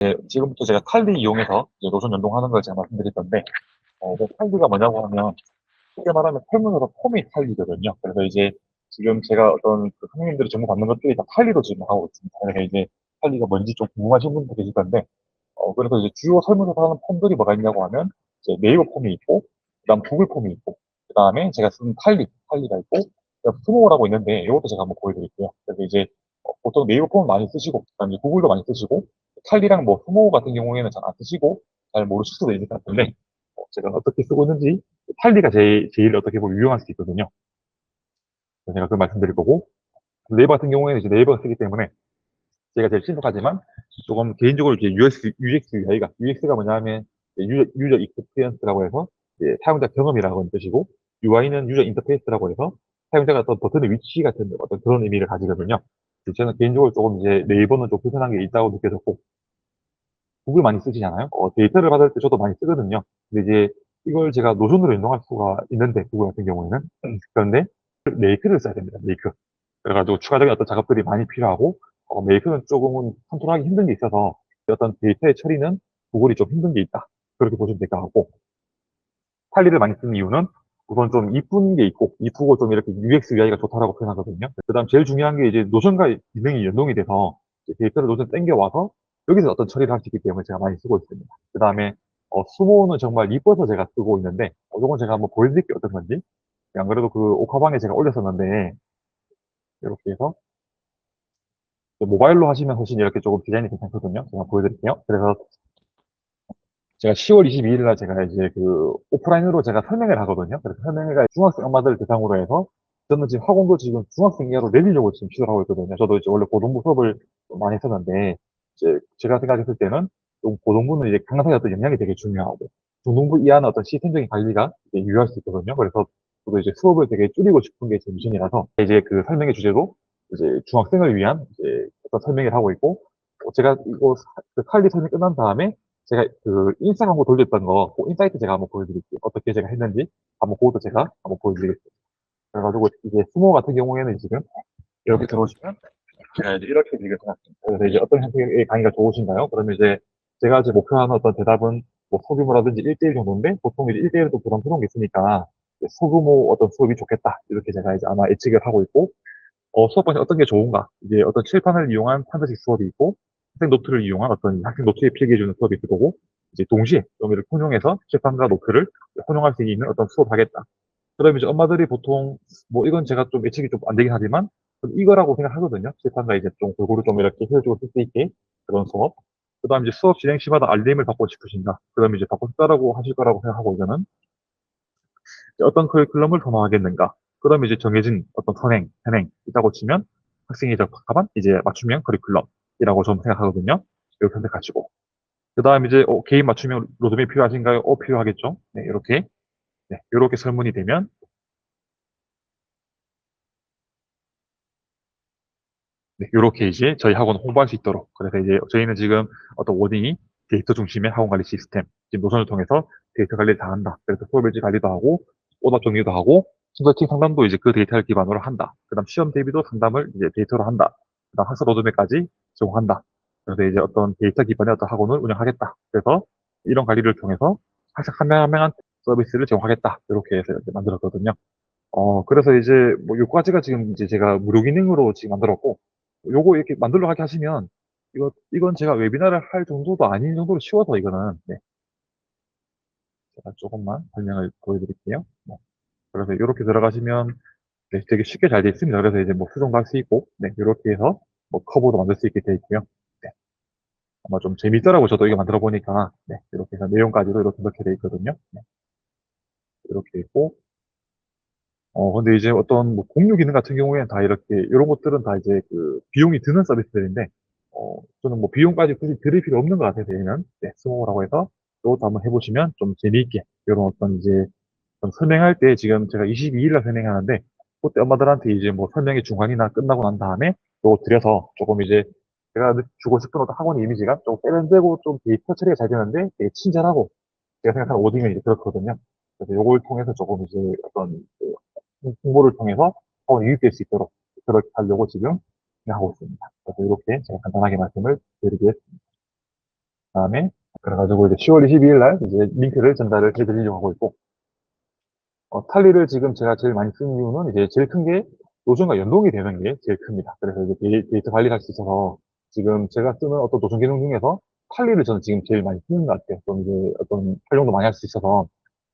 네, 지금부터 제가 칼리 이용해서 이제 노선 연동하는 걸 제가 말씀드릴 건데, 그 칼리가 뭐냐고 하면, 쉽게 말하면 설문으로 폼이 칼리거든요. 그래서 이제 지금 제가 어떤 그 선생님들이 정보 받는 것들이 다 칼리로 지금 하고 있습니다. 그래서 이제 칼리가 뭔지 좀 궁금하신 분도 계실 건데, 그래서 이제 주요 설문조사 하는 폼들이 뭐가 있냐고 하면, 이제 네이버 폼이 있고, 그 다음 구글 폼이 있고, 그 다음에 제가 쓰는 칼리가 있고, 스모어라고 있는데, 이것도 제가 한번 보여드릴게요. 그래서 이제 보통 네이버 폼을 많이 쓰시고, 그다음에 구글도 많이 쓰시고, 칼리랑 뭐 스모어 같은 경우에는 잘 안 쓰시고, 잘 모르실 수도 있을 것 같은데, 제가 어떻게 쓰고 있는지, 칼리가 제일 어떻게 보면 유용할 수 있거든요. 그래서 제가 그걸 말씀드릴 거고, 네이버 같은 경우에는 이제 네이버가 쓰기 때문에, 제가 제일 신속하지만 조금 개인적으로 이제 UX UI가 뭐냐면 유저 익스피리언스라고 해서 이제 사용자 경험이라고 하는 뜻이고 UI는 유저 인터페이스라고 해서 사용자가 어떤 버튼의 위치 같은 어떤 그런 의미를 가지거든요. 그래서 저는 개인적으로 조금 이제 네이버는 좀 불편한 게 있다고 느껴졌고 구글 많이 쓰시잖아요. 데이터를 받을 때 저도 많이 쓰거든요. 근데 이제 이걸 제가 노션으로 연동할 수가 있는데 구글 같은 경우에는 그런데 메이크를 써야 됩니다. 메이크. 그래가지고 추가적인 어떤 작업들이 많이 필요하고 메이크는 조금은 컨트롤하기 힘든 게 있어서 어떤 데이터의 처리는 구글이 좀 힘든 게 있다. 그렇게 보시면 될 것 같고 칼리를 많이 쓰는 이유는 우선 좀 이쁜 게 있고 이쁘고 좀 이렇게 UX, UI가 좋다라고 표현하거든요. 그다음 제일 중요한 게 이제 노션과 기능이 연동이 돼서 이제 데이터를 노션 땡겨와서 여기서 어떤 처리를 할 수 있기 때문에 제가 많이 쓰고 있습니다. 그다음에 수모는 정말 이뻐서 제가 쓰고 있는데 이건 제가 한번 보여드릴게요. 어떤 건지. 안 그래도 그 옥화방에 제가 올렸었는데 이렇게 해서 모바일로 하시면 훨씬 이렇게 조금 디자인이 괜찮거든요. 제가 보여드릴게요. 그래서 제가 10월 22일 날 제가 이제 그 오프라인으로 제가 설명회를 하거든요. 그래서 설명회가 중학생 엄마들 대상으로 해서 저는 지금 학원도 지금 중학생 이하로 내리려고 지금 시도를 하고 있거든요. 저도 이제 원래 고등부 수업을 많이 했었는데 이제 제가 생각했을 때는 좀 고등부는 이제 강사의 어떤 역량이 되게 중요하고 중등부 이하는 어떤 시스템적인 관리가 이제 유효할 수 있거든요. 그래서 저도 이제 수업을 되게 줄이고 싶은 게 제 미션이라서 이제 그 설명회 주제도 이제 중학생을 위한 이제 어떤 설명회를 하고 있고 제가 이거 그 칼리 설명 끝난 다음에 제가 그 인스타 광고 돌렸던 거, 그 인사이트 제가 한번 보여드릴게요. 어떻게 제가 했는지 한번 그것도 제가 한번 보여드리겠습니다. 그래가지고 이제 스모 같은 경우에는 지금 이렇게 들어오시면 제가 이제 이렇게 드리겠습니다. 그래서 이제 어떤 형태의 강의가 좋으신가요? 그러면 이제 제가 이제 목표하는 어떤 대답은 뭐 소규모라든지 1대1 정도인데 보통 이제 1대1도 부담스러운 게 있으니까 소규모 어떤 수업이 좋겠다. 이렇게 제가 이제 아마 예측을 하고 있고 수업반이 어떤 게 좋은가? 이제 어떤 칠판을 이용한 판타지 수업이 있고, 학생 노트를 이용한 어떤 학생 노트에 필기해주는 수업이 있을 거고, 이제 동시에 좀 이렇게 혼용해서 칠판과 노트를 혼용할 수 있는 어떤 수업을 하겠다. 그러면 이제 엄마들이 보통, 뭐 이건 제가 좀 예측이 좀 안 되긴 하지만, 좀 이거라고 생각하거든요. 칠판과 이제 좀 골고루 좀 이렇게 효율적으로 쓸 수 있게 그런 수업. 그 다음 이제 수업 진행 시마다 알림을 받고 싶으신가? 그러면 이제 받고 싶다라고 하실 거라고 생각하고 이거는 어떤 커리큘럼을 선호하겠는가? 그럼 이제 정해진 어떤 현행 있다고 치면 학생이 적합한 이제 맞춤형 커리큘럼이라고 저는 생각하거든요. 이렇게 선택하시고. 그 다음 이제 개인 맞춤형 로드맵 필요하신가요? 필요하겠죠. 네, 이렇게. 네, 이렇게 설문이 되면 네, 이렇게 이제 저희 학원 홍보할 수 있도록. 그래서 이제 저희는 지금 어떤 워딩이 데이터 중심의 학원 관리 시스템, 지금 노선을 통해서 데이터 관리를 다 한다. 그래서 수업일지 관리도 하고, 오답 정리도 하고, 컨설팅 상담도 이제 그 데이터를 기반으로 한다. 그다음 시험 대비도 상담을 이제 데이터로 한다. 그다음 학습 로드맵까지 제공한다. 그래서 이제 어떤 데이터 기반의 어떤 학원을 운영하겠다. 그래서 이런 관리를 통해서 학생 한 명 한 명한 서비스를 제공하겠다. 이렇게 해서 이렇게 만들었거든요. 그래서 이제 뭐 요까지가 지금 이제 제가 무료 기능으로 지금 만들었고, 요거 이렇게 만들러 가게 하시면, 이건 제가 웨비나를 할 정도도 아닌 정도로 쉬워서 이거는, 네, 제가 조금만 설명을 보여드릴게요. 네, 그래서 이렇게 들어가시면, 네, 되게 쉽게 잘 돼 있습니다. 그래서 이제 뭐 수정도 할 수 있고, 네, 이렇게 해서 뭐 커버도 만들 수 있게 돼 있고요. 네, 아마 좀 재밌더라고 저도 이거 만들어 보니까, 네, 이렇게 해서 내용까지도 이렇게 넣게 돼 있거든요. 네, 이렇게 있고, 근데 이제 어떤 뭐 공유 기능 같은 경우에는 다 이렇게, 이런 것들은 다 이제 그 비용이 드는 서비스들인데, 저는 뭐 비용까지 굳이 들일 필요 없는 것 같아서 얘는, 네, 스모라고 해서 이것도 한번 해보시면 좀 재미있게, 이런 어떤 이제 좀 설명할 때 지금 제가 22일 날 설명하는데, 그때 엄마들한테 이제 뭐 설명이 중간이나 끝나고 난 다음에 또 드려서 조금 이제 제가 주고 싶은 어떤 학원 이미지가 좀 세련되고 좀 데이터 처리가 잘 되는데 되게 친절하고 제가 생각하는 오디면 이제 그렇거든요. 그래서 요걸 통해서 조금 이제 어떤 그 홍보를 통해서 더 유입될 수 있도록 그렇게 하려고 지금 하고 있습니다. 그래서 이렇게 제가 간단하게 말씀을 드리겠습니다. 다음에, 그래가지고 이제 10월 22일 날 이제 링크를 전달을 해드리려고 하고 있고, 탈리를 지금 제가 제일 많이 쓰는 이유는 이제 제일 큰 게 노션과 연동이 되는 게 제일 큽니다. 그래서 이제 데이터 관리를 할 수 있어서 지금 제가 쓰는 어떤 노션 기능 중에서 탈리를 저는 지금 제일 많이 쓰는 것 같아요. 좀 이제 어떤 활용도 많이 할 수 있어서.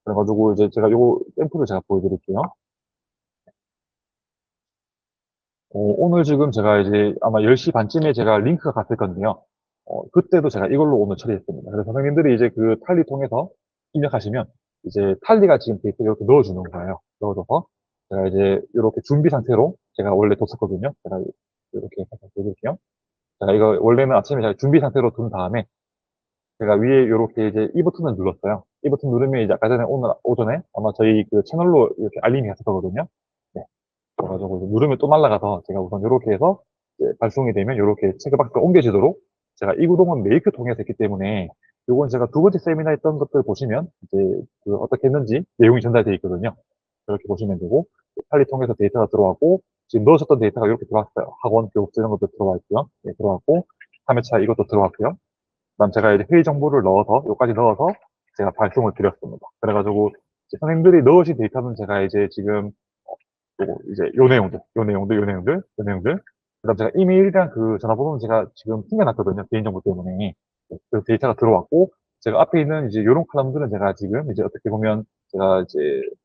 그래가지고 이제 제가 요거 샘플을 제가 보여드릴게요. 오늘 지금 제가 이제 아마 10시 반쯤에 제가 링크가 갔을 건데요. 그때도 제가 이걸로 오늘 처리했습니다. 그래서 선생님들이 이제 그 탈리 통해서 입력하시면 이제 탈리가 지금 데이터 이렇게 넣어주는 거예요. 넣어줘서 제가 이제 이렇게 준비 상태로 제가 원래 뒀었거든요. 제가 이렇게 보여드릴게요. 제가 이거 원래는 아침에 제가 준비 상태로 둔 다음에 제가 위에 이렇게 이제 이 버튼을 눌렀어요. 이 버튼 누르면 이제 아까 전에 오늘 오전에 아마 저희 그 채널로 이렇게 알림이 갔었거든요. 네. 그래가지고 이제 누르면 또 날아가서 제가 우선 이렇게 해서 이제 발송이 되면 이렇게 체크박스가 옮겨지도록 제가 이 구동은 메이크 통해서 했기 때문에 이건 제가 두 번째 세미나 했던 것들 보시면 이제 그 어떻게 했는지 내용이 전달되어 있거든요. 그렇게 보시면 되고 빨리 통해서 데이터가 들어왔고 지금 넣으셨던 데이터가 이렇게 들어왔어요. 학원 교육서 이런 것도 들어와 있고요. 네, 들어왔고 3회차 이것도 들어왔고요. 그다음 제가 이제 회의 정보를 넣어서 여기까지 넣어서 제가 발송을 드렸습니다. 그래가지고 이제 선생님들이 넣으신 데이터는 제가 이제 지금 요거 이제 요 내용들. 그다음 제가 이메일이랑 그 전화번호는 제가 지금 숨겨놨거든요. 개인정보 때문에. 그 데이터가 들어왔고, 제가 앞에 있는 이제 요런 칼럼들은 제가 지금 이제 어떻게 보면 제가 이제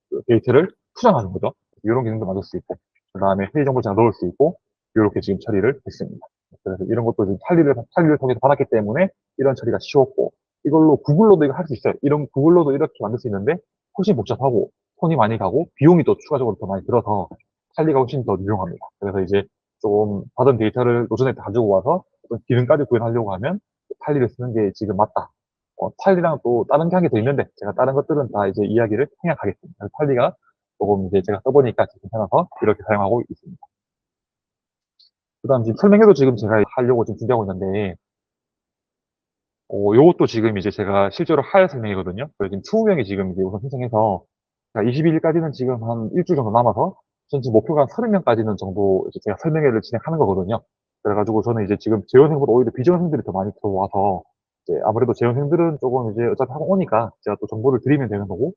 그 데이터를 수정하는 거죠. 요런 기능도 만들 수 있고, 그 다음에 회의 정보 제가 넣을 수 있고, 요렇게 지금 처리를 했습니다. 그래서 이런 것도 지금 탈리를 통해서 받았기 때문에 이런 처리가 쉬웠고, 이걸로 구글로도 이거 할 수 있어요. 이런 구글로도 이렇게 만들 수 있는데, 훨씬 복잡하고, 손이 많이 가고, 비용이 또 추가적으로 더 많이 들어서, 탈리가 훨씬 더 유용합니다. 그래서 이제 좀 받은 데이터를 노선에 가지고 와서 어떤 기능까지 구현하려고 하면 탈리를 쓰는 게 지금 맞다. 탈리랑 또 다른 게 한 개 더 있는데 제가 다른 것들은 다 이제 이야기를 생략하겠습니다. 그래서 탈리가 조금 이제 제가 써보니까 괜찮아서 이렇게 사용하고 있습니다. 그다음 지금 설명회도 지금 제가 하려고 지금 준비하고 있는데 요것도 지금 이제 제가 실제로 할 설명이거든요. 그래서 지금 20명이 지금 이제 우선 신청해서 22일까지는 지금 한 일주일 정도 남아서 전 지금 목표가 한 30명까지는 정도 이제 제가 설명회를 진행하는 거거든요. 그래가지고 저는 이제 지금 재원생보다 오히려 비재원생들이 더 많이 들어와서 이제 아무래도 재원생들은 조금 이제 어차피 학원 오니까 제가 또 정보를 드리면 되는 거고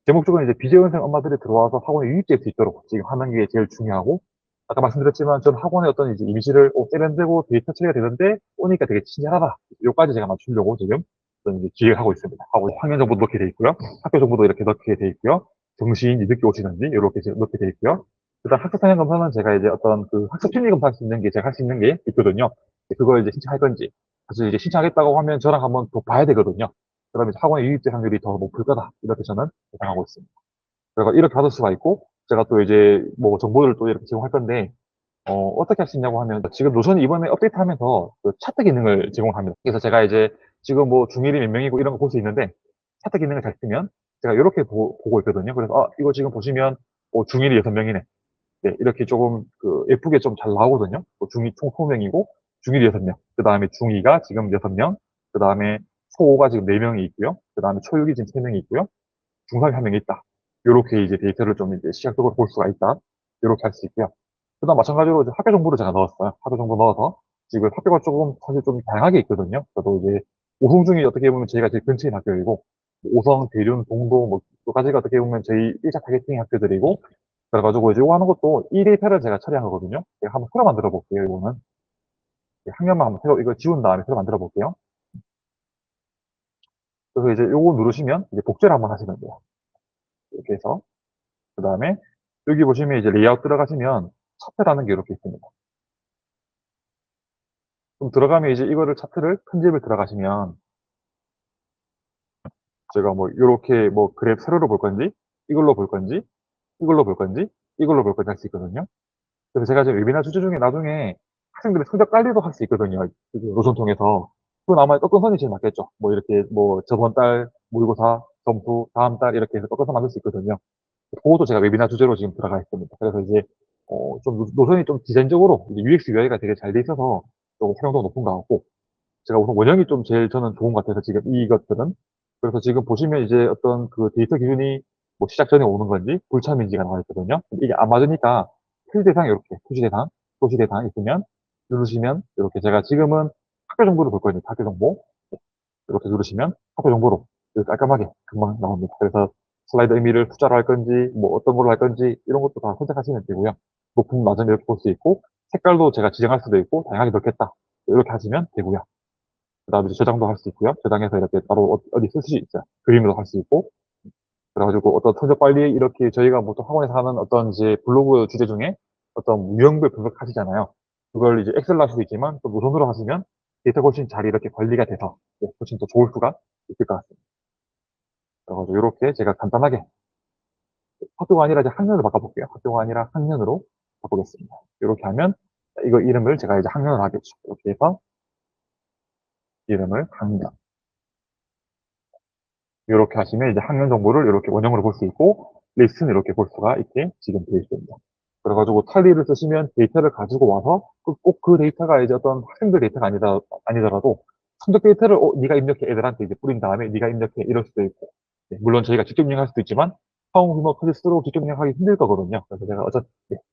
제 목적은 이제 비재원생 엄마들이 들어와서 학원에 유입될 수 있도록 지금 하는 게 제일 중요하고 아까 말씀드렸지만 전 학원의 어떤 이제 이미지를 세련되고 데이터 처리가 되는데 오니까 되게 친절하다. 요까지 제가 맞추려고 지금 저는 이제 기획하고 있습니다. 하고 학년 정보도 넣게 돼 있고요. 학교 정보도 이렇게 넣게 돼 있고요. 정시인이 늦게 오시는지 이렇게 넣게 돼 있고요. 그다음 학습 성향 검사는 제가 이제 어떤 그 학습 심리 검사할 수 있는 게 제가 할 수 있는 게 있거든요. 그걸 이제 신청할 건지 사실 이제 신청하겠다고 하면 저랑 한번 더 봐야 되거든요. 그러면 이제 학원에 유입될 확률이 더 높을 거다. 이렇게 저는 예상하고 있습니다. 그래서 이렇게 받을 수가 있고 제가 또 이제 뭐 정보를 또 이렇게 제공할 건데 어떻게 할 수 있냐고 하면 지금 노선이 이번에 업데이트하면서 그 차트 기능을 제공합니다. 그래서 제가 이제 지금 뭐 중일이 몇 명이고 이런 거 볼 수 있는데 차트 기능을 잘 쓰면 제가 이렇게 보고 있거든요. 그래서 이거 지금 보시면 중일이 6명이네. 네, 이렇게 조금 그 예쁘게 좀 잘 나오거든요. 중이 총 20명이고 중일이 6명. 그 다음에 중이가 지금 6명. 그 다음에 초5가 지금 4명이 있고요. 그 다음에 초6이 지금 3명이 있고요. 중상이 1명이 있다. 이렇게 이제 데이터를 좀 이제 시각적으로 볼 수가 있다. 이렇게 할 수 있고요. 그다음 마찬가지로 이제 학교 정보를 제가 넣었어요. 학교 정보 넣어서 지금 학교가 조금 사실 좀 다양하게 있거든요. 저도 이제 오송 중이 어떻게 보면 저희가 제일 근처인 학교이고 오성, 대륜, 동도 뭐 여기까지가 어떻게 보면 저희 1차 타겟팅 학교들이고 그래가지고 이제 이거 하는 것도 이 데이터를 제가 처리한 거거든요. 제가 한번 새로 만들어 볼게요. 이거는 학년만 한번 새로 이거 지운 다음에 새로 만들어 볼게요. 그래서 이제 요거 누르시면 이제 복제를 한번 하시면 돼요. 이렇게 해서 그 다음에 여기 보시면 이제 레이아웃 들어가시면 차트라는 게 이렇게 있습니다. 그럼 들어가면 이제 이거를 차트를 편집을 들어가시면 제가 뭐 이렇게 뭐 그래프 세로로 볼 건지 이걸로 볼 건지 이걸로 볼 건지 이걸로 볼 건지 할 수 있거든요. 그래서 제가 지금 웨비나 주제 중에 나중에 학생들의 성적 관리도 할 수 있거든요. 그 노선 통해서. 그건 아마 떡근선이 제일 맞겠죠. 뭐 이렇게 뭐 저번 달 모의고사 점수 다음 달 이렇게 해서 떡근선 만들 수 있거든요. 그것도 제가 웨비나 주제로 지금 들어가 있습니다. 그래서 이제 좀 노선이 좀 디자인적으로 이제 UX, UI가 되게 잘 돼 있어서 좀 활용도가 높은 것 같고 제가 우선 원형이 좀 제일 저는 좋은 것 같아서 지금 이것들은 그래서 지금 보시면 이제 어떤 그 데이터 기준이 뭐 시작 전에 오는 건지 불참인지가 나와 있거든요. 이게 안 맞으니까 필 대상 이렇게 표시 대상, 표시 대상 있으면 누르시면 이렇게 제가 지금은 학교 정보를 볼 거예요. 학교 정보. 이렇게 누르시면 학교 정보로 이렇게 깔끔하게 금방 나옵니다. 그래서 슬라이드 의미를 숫자로 할 건지, 뭐 어떤 걸로 할 건지, 이런 것도 다 선택하시면 되고요. 높음, 낮음 이렇게 볼 수 있고, 색깔도 제가 지정할 수도 있고, 다양하게 넣겠다. 이렇게 하시면 되고요. 그 다음에 저장도 할 수 있고요. 저장해서 이렇게 바로 어디 쓸 수 있어요. 그림으로 할 수 있고, 그래가지고 어떤 성적 빨리 이렇게 저희가 보통 학원에서 하는 어떤 이제 블로그 주제 중에 어떤 유형별 분석하시잖아요. 그걸 이제 엑셀로 할 수도 있지만 또 무선으로 하시면 데이터가 훨씬 잘 이렇게 관리가 돼서 훨씬 더 좋을 수가 있을 것 같습니다. 그래가지고 이렇게 제가 간단하게 학교가 아니라 이제 학년을 바꿔볼게요. 학교가 아니라 학년으로 바꾸겠습니다. 이렇게 하면 이거 이름을 제가 이제 학년으로 하겠죠. 이렇게 해서 이름을 학년. 이렇게 하시면 이제 학년 정보를 이렇게 원형으로 볼 수 있고 리스트는 이렇게 볼 수가 있게 지금 되어 있습니다. 그래가지고 탈리를 쓰시면 데이터를 가지고 와서 꼭 그 데이터가 이제 어떤 학생들 데이터가 아니더라도 성적 데이터를 네가 입력해 애들한테 이제 뿌린 다음에 네가 입력해 이럴 수도 있고 네, 물론 저희가 직접 입력할 수도 있지만 파운 규모 클래스로 직접 입력하기 힘들 거거든요. 그래서 제가 어차피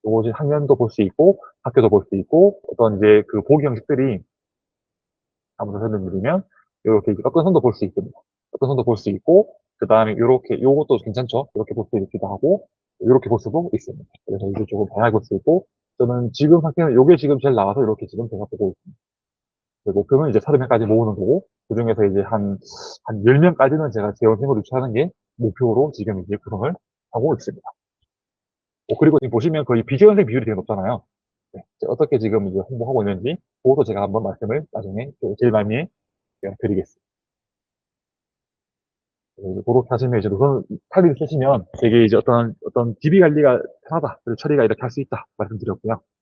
요거 학년도 볼 수 있고 학교도 볼 수 있고 어떤 이제 그 보기 형식들이 아무도 설명드리면 이렇게 어떤 선도 볼 수 있습니다. 어떤 선도 볼 수 있고 그 다음에 이렇게 요것도 괜찮죠. 이렇게 볼 수 있기도 하고 이렇게 볼 수도 있습니다. 그래서 이게 조금 다양하게 볼 수 있고 저는 지금 상태는 요게 지금 제일 나와서 이렇게 지금 제가 보고 있습니다. 그리고 목표는 이제 30명까지 모으는 거고 그중에서 이제 한 10명까지는 제가 재원생으로 유치하는 게 목표로 지금 이제 구성을 하고 있습니다. 그리고 지금 보시면 거의 비재원생 비율이 되게 높잖아요. 네, 이제 어떻게 지금 이제 홍보하고 있는지 그것도 제가 한번 말씀을 나중에 제일 말미에 드리겠습니다. 그렇게 하시면 이제 우선 타깃을 쓰시면 되게 이제 어떤 DB 관리가 편하다. 그리고 처리가 이렇게 할 수 있다. 말씀드렸고요.